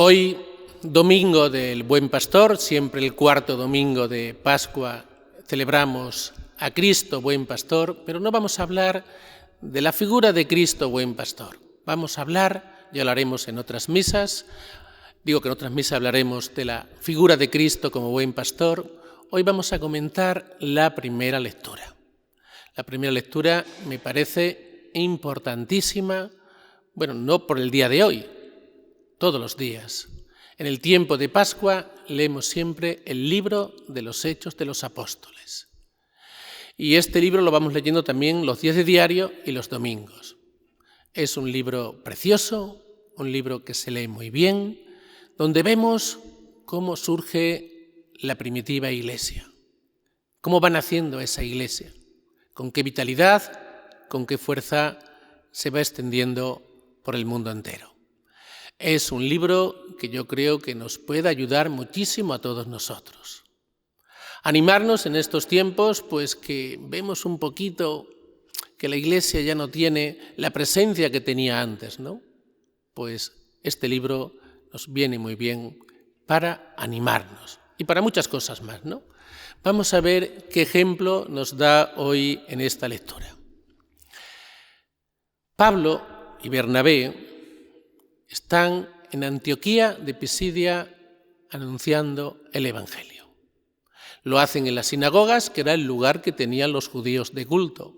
Hoy, domingo del Buen Pastor, siempre el cuarto domingo de Pascua, celebramos a Cristo Buen Pastor, pero no vamos a hablar de la figura de Cristo Buen Pastor. Vamos a hablar, ya lo haremos en otras misas, digo que en otras misas hablaremos de la figura de Cristo como Buen Pastor. Hoy vamos a comentar la primera lectura. La primera lectura me parece importantísima, bueno, no por el día de hoy, todos los días. En el tiempo de Pascua leemos siempre el libro de los Hechos de los Apóstoles. Y este libro lo vamos leyendo también los días de diario y los domingos. Es un libro precioso, un libro que se lee muy bien, donde vemos cómo surge la primitiva iglesia, cómo va naciendo esa iglesia, con qué vitalidad, con qué fuerza se va extendiendo por el mundo entero. Es un libro que yo creo que nos puede ayudar muchísimo a todos nosotros. Animarnos en estos tiempos, pues que vemos un poquito que la Iglesia ya no tiene la presencia que tenía antes, ¿no? Pues este libro nos viene muy bien para animarnos y para muchas cosas más, ¿no? Vamos a ver qué ejemplo nos da hoy en esta lectura. Pablo y Bernabé están en Antioquía de Pisidia anunciando el Evangelio. Lo hacen en las sinagogas, que era el lugar que tenían los judíos de culto.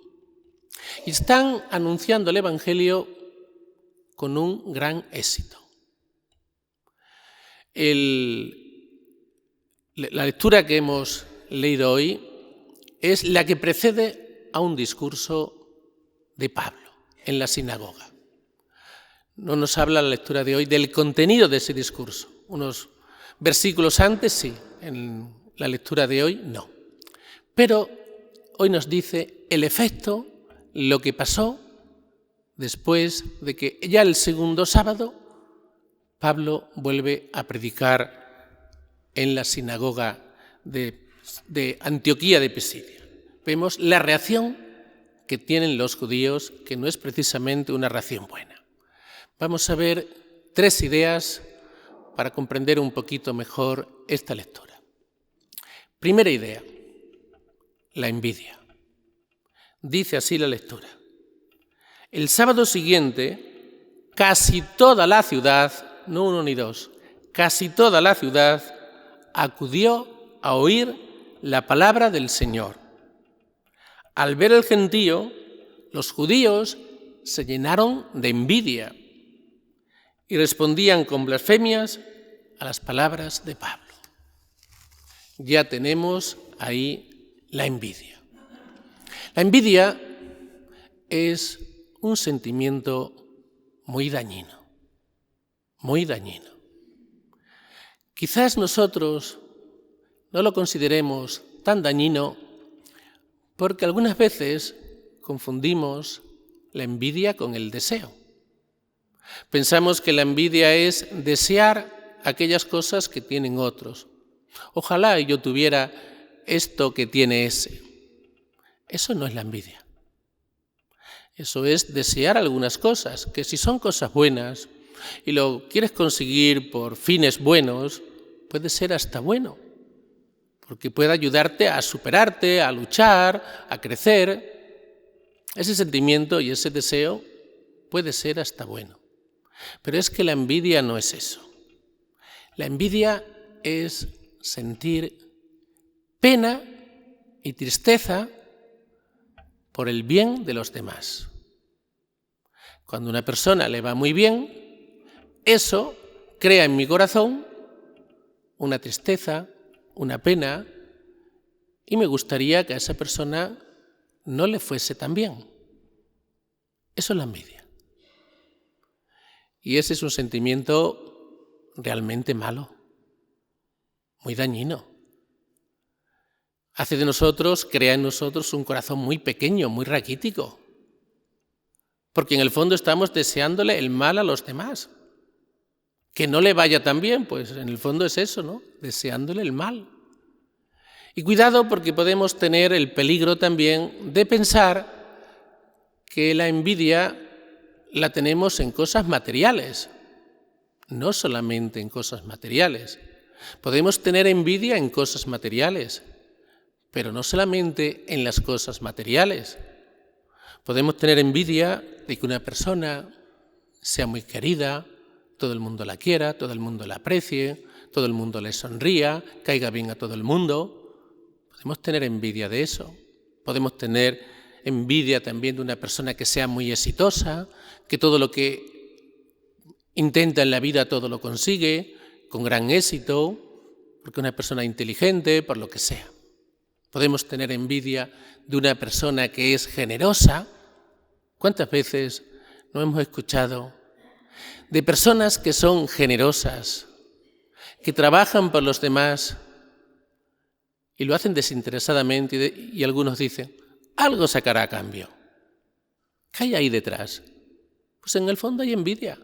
Y están anunciando el Evangelio con un gran éxito. La lectura que hemos leído hoy es la que precede a un discurso de Pablo en la sinagoga. No nos habla la lectura de hoy del contenido de ese discurso. Unos versículos antes sí, en la lectura de hoy no. Pero hoy nos dice el efecto, lo que pasó después de que ya el segundo sábado Pablo vuelve a predicar en la sinagoga de Antioquía de Pisidia. Vemos la reacción que tienen los judíos, que no es precisamente una reacción buena. Vamos a ver tres ideas para comprender un poquito mejor esta lectura. Primera idea, la envidia. Dice así la lectura. El sábado siguiente, casi toda la ciudad, no uno ni dos, casi toda la ciudad acudió a oír la palabra del Señor. Al ver el gentío, los judíos se llenaron de envidia y respondían con blasfemias a las palabras de Pablo. Ya tenemos ahí la envidia. La envidia es un sentimiento muy dañino, muy dañino. Quizás nosotros no lo consideremos tan dañino porque algunas veces confundimos la envidia con el deseo. Pensamos que la envidia es desear aquellas cosas que tienen otros. Ojalá yo tuviera esto que tiene ese. Eso no es la envidia. Eso es desear algunas cosas, que si son cosas buenas y lo quieres conseguir por fines buenos, puede ser hasta bueno, porque puede ayudarte a superarte, a luchar, a crecer. Ese sentimiento y ese deseo puede ser hasta bueno. Pero es que la envidia no es eso. La envidia es sentir pena y tristeza por el bien de los demás. Cuando a una persona le va muy bien, eso crea en mi corazón una tristeza, una pena, y me gustaría que a esa persona no le fuese tan bien. Eso es la envidia. Y ese es un sentimiento realmente malo, muy dañino. Hace de nosotros, crea en nosotros un corazón muy pequeño, muy raquítico, porque en el fondo estamos deseándole el mal a los demás. Que no le vaya tan bien, pues en el fondo es eso, ¿no? Deseándole el mal. Y cuidado porque podemos tener el peligro también de pensar que la envidia la tenemos en cosas materiales. no solamente en cosas materiales. Podemos tener envidia en cosas materiales, pero no solamente en las cosas materiales. Podemos tener envidia de que una persona sea muy querida, todo el mundo la quiera, todo el mundo la aprecie, todo el mundo le sonría, caiga bien a todo el mundo. Podemos tener envidia de eso. Podemos tener envidia también de una persona que sea muy exitosa, que todo lo que intenta en la vida todo lo consigue, con gran éxito, porque una persona inteligente, por lo que sea. Podemos tener envidia de una persona que es generosa. ¿Cuántas veces no hemos escuchado de personas que son generosas, que trabajan por los demás y lo hacen desinteresadamente y algunos dicen, algo sacará a cambio? ¿Qué hay ahí detrás? Pues en el fondo hay envidia.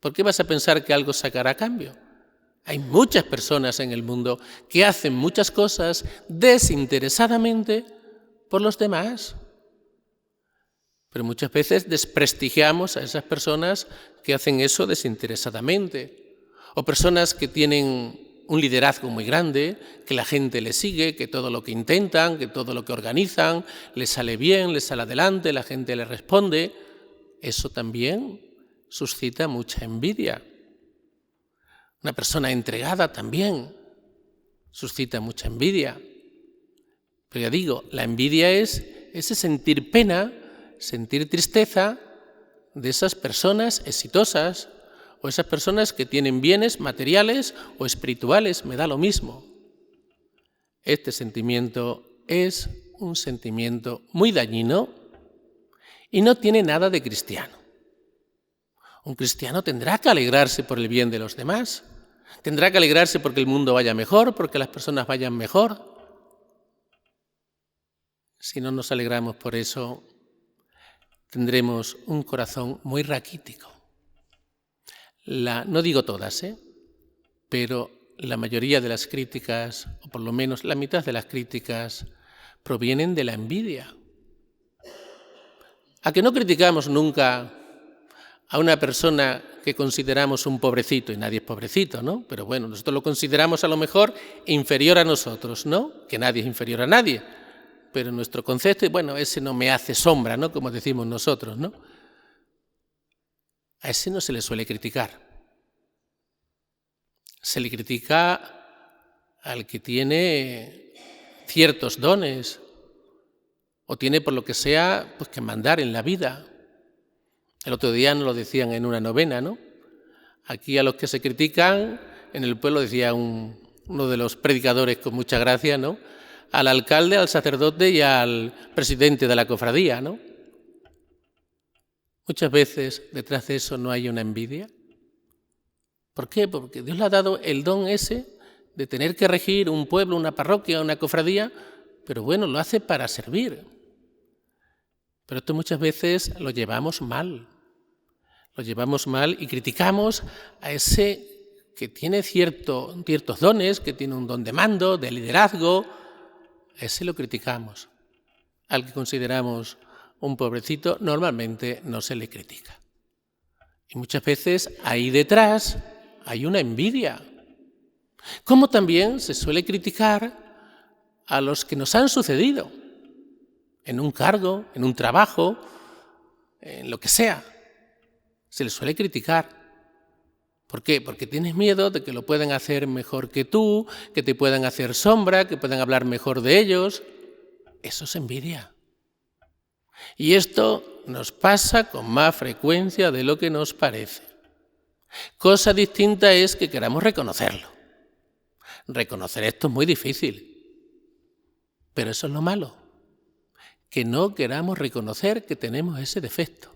¿Por qué vas a pensar que algo sacará a cambio? Hay muchas personas en el mundo que hacen muchas cosas desinteresadamente por los demás. Pero muchas veces desprestigiamos a esas personas que hacen eso desinteresadamente. O personas que tienen un liderazgo muy grande, que la gente les sigue, que todo lo que intentan, que todo lo que organizan, les sale bien, les sale adelante, la gente les responde. Eso también suscita mucha envidia. Una persona entregada también suscita mucha envidia. Pero ya digo, la envidia es ese sentir pena, sentir tristeza de esas personas exitosas o esas personas que tienen bienes materiales o espirituales, me da lo mismo. Este sentimiento es un sentimiento muy dañino y no tiene nada de cristiano. Un cristiano tendrá que alegrarse por el bien de los demás, tendrá que alegrarse porque el mundo vaya mejor, porque las personas vayan mejor. Si no nos alegramos por eso, tendremos un corazón muy raquítico. No digo todas, pero la mayoría de las críticas, o por lo menos la mitad de las críticas, provienen de la envidia. ¿A que no criticamos nunca a una persona que consideramos un pobrecito? Y nadie es pobrecito, ¿no? Pero bueno, nosotros lo consideramos a lo mejor inferior a nosotros, ¿no? Que nadie es inferior a nadie. Pero nuestro concepto, bueno, ese no me hace sombra, ¿no? Como decimos nosotros, ¿no? A ese no se le suele criticar. Se le critica al que tiene ciertos dones o tiene por lo que sea pues que mandar en la vida. El otro día nos lo decían en una novena, ¿no? Aquí a los que se critican, en el pueblo decía uno de los predicadores con mucha gracia, ¿no? Al alcalde, al sacerdote y al presidente de la cofradía, ¿no? Muchas veces detrás de eso no hay una envidia. ¿Por qué? Porque Dios le ha dado el don ese de tener que regir un pueblo, una parroquia, una cofradía, pero bueno, lo hace para servir. Pero esto muchas veces lo llevamos mal. Lo llevamos mal y criticamos a ese que tiene ciertos dones, que tiene un don de mando, de liderazgo. A ese lo criticamos. Al que consideramos un pobrecito, normalmente no se le critica. Y muchas veces ahí detrás hay una envidia. Como también se suele criticar a los que nos han sucedido en un cargo, en un trabajo, en lo que sea. Se les suele criticar. ¿Por qué? Porque tienes miedo de que lo puedan hacer mejor que tú, que te puedan hacer sombra, que puedan hablar mejor de ellos. Eso es envidia. Y esto nos pasa con más frecuencia de lo que nos parece. Cosa distinta es que queramos reconocerlo. Reconocer esto es muy difícil, pero eso es lo malo, que no queramos reconocer que tenemos ese defecto.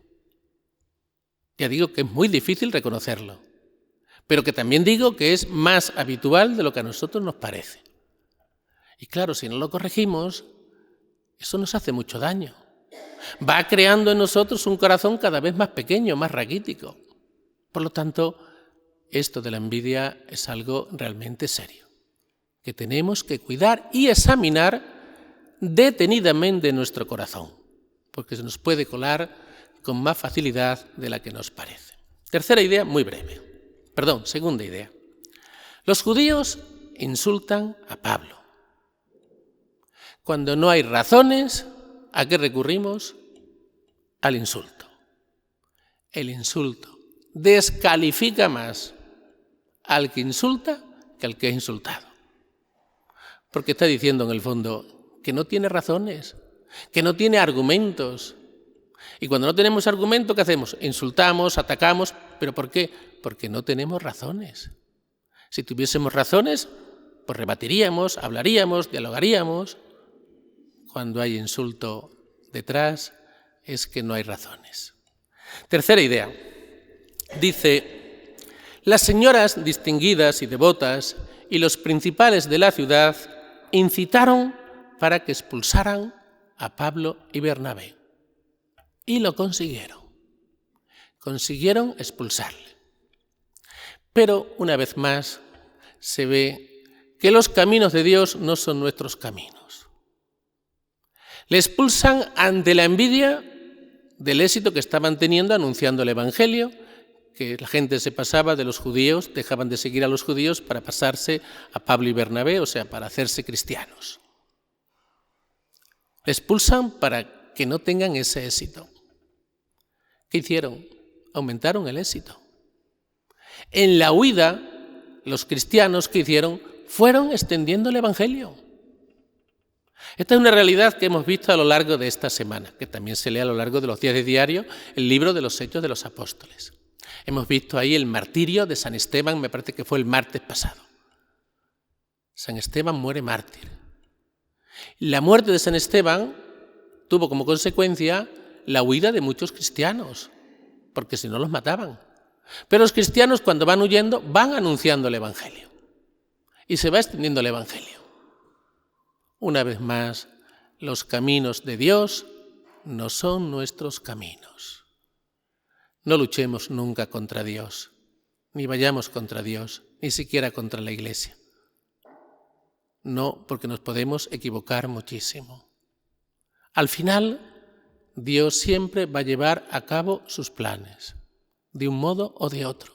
Ya digo que es muy difícil reconocerlo, pero que también digo que es más habitual de lo que a nosotros nos parece. Y claro, si no lo corregimos, eso nos hace mucho daño. Va creando en nosotros un corazón cada vez más pequeño, más raquítico. Por lo tanto, esto de la envidia es algo realmente serio, que tenemos que cuidar y examinar detenidamente nuestro corazón, porque se nos puede colar con más facilidad de la que nos parece. Tercera idea, muy breve. Segunda idea. Los judíos insultan a Pablo. Cuando no hay razones, ¿a qué recurrimos? Al insulto. El insulto descalifica más al que insulta que al que es insultado. Porque está diciendo en el fondo que no tiene razones, que no tiene argumentos. Y cuando no tenemos argumentos, ¿qué hacemos? Insultamos, atacamos. ¿Pero por qué? Porque no tenemos razones. Si tuviésemos razones, pues rebatiríamos, hablaríamos, dialogaríamos. Cuando hay insulto detrás, es que no hay razones. Tercera idea. Dice, las señoras distinguidas y devotas y los principales de la ciudad incitaron para que expulsaran a Pablo y Bernabé. Y lo consiguieron. Consiguieron expulsarle. Pero, una vez más, se ve que los caminos de Dios no son nuestros caminos. Le expulsan ante la envidia del éxito que estaban teniendo anunciando el Evangelio, que la gente se pasaba de los judíos, dejaban de seguir a los judíos para pasarse a Pablo y Bernabé, o sea, para hacerse cristianos. Le expulsan para que no tengan ese éxito. ¿Qué hicieron? Aumentaron el éxito. En la huida, los cristianos, ¿qué hicieron? Fueron extendiendo el Evangelio. Esta es una realidad que hemos visto a lo largo de esta semana, que también se lee a lo largo de los días de diario el libro de los Hechos de los Apóstoles. Hemos visto ahí el martirio de San Esteban, me parece que fue el martes pasado. San Esteban muere mártir. La muerte de San Esteban tuvo como consecuencia la huida de muchos cristianos, porque si no los mataban. Pero los cristianos, cuando van huyendo, van anunciando el Evangelio. Y se va extendiendo el Evangelio. Una vez más, los caminos de Dios no son nuestros caminos. No luchemos nunca contra Dios, ni vayamos contra Dios, ni siquiera contra la Iglesia. No, porque nos podemos equivocar muchísimo. Al final, Dios siempre va a llevar a cabo sus planes, de un modo o de otro,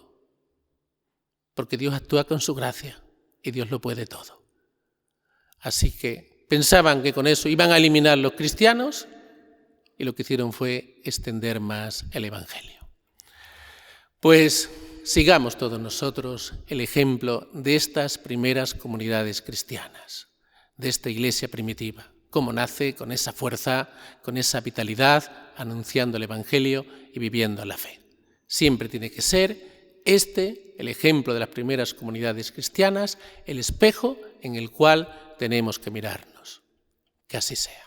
porque Dios actúa con su gracia y Dios lo puede todo. Así que pensaban que con eso iban a eliminar los cristianos y lo que hicieron fue extender más el Evangelio. Pues sigamos todos nosotros el ejemplo de estas primeras comunidades cristianas, de esta iglesia primitiva, cómo nace con esa fuerza, con esa vitalidad, anunciando el Evangelio y viviendo la fe. Siempre tiene que ser el ejemplo de las primeras comunidades cristianas, el espejo en el cual tenemos que mirarnos. Que así sea.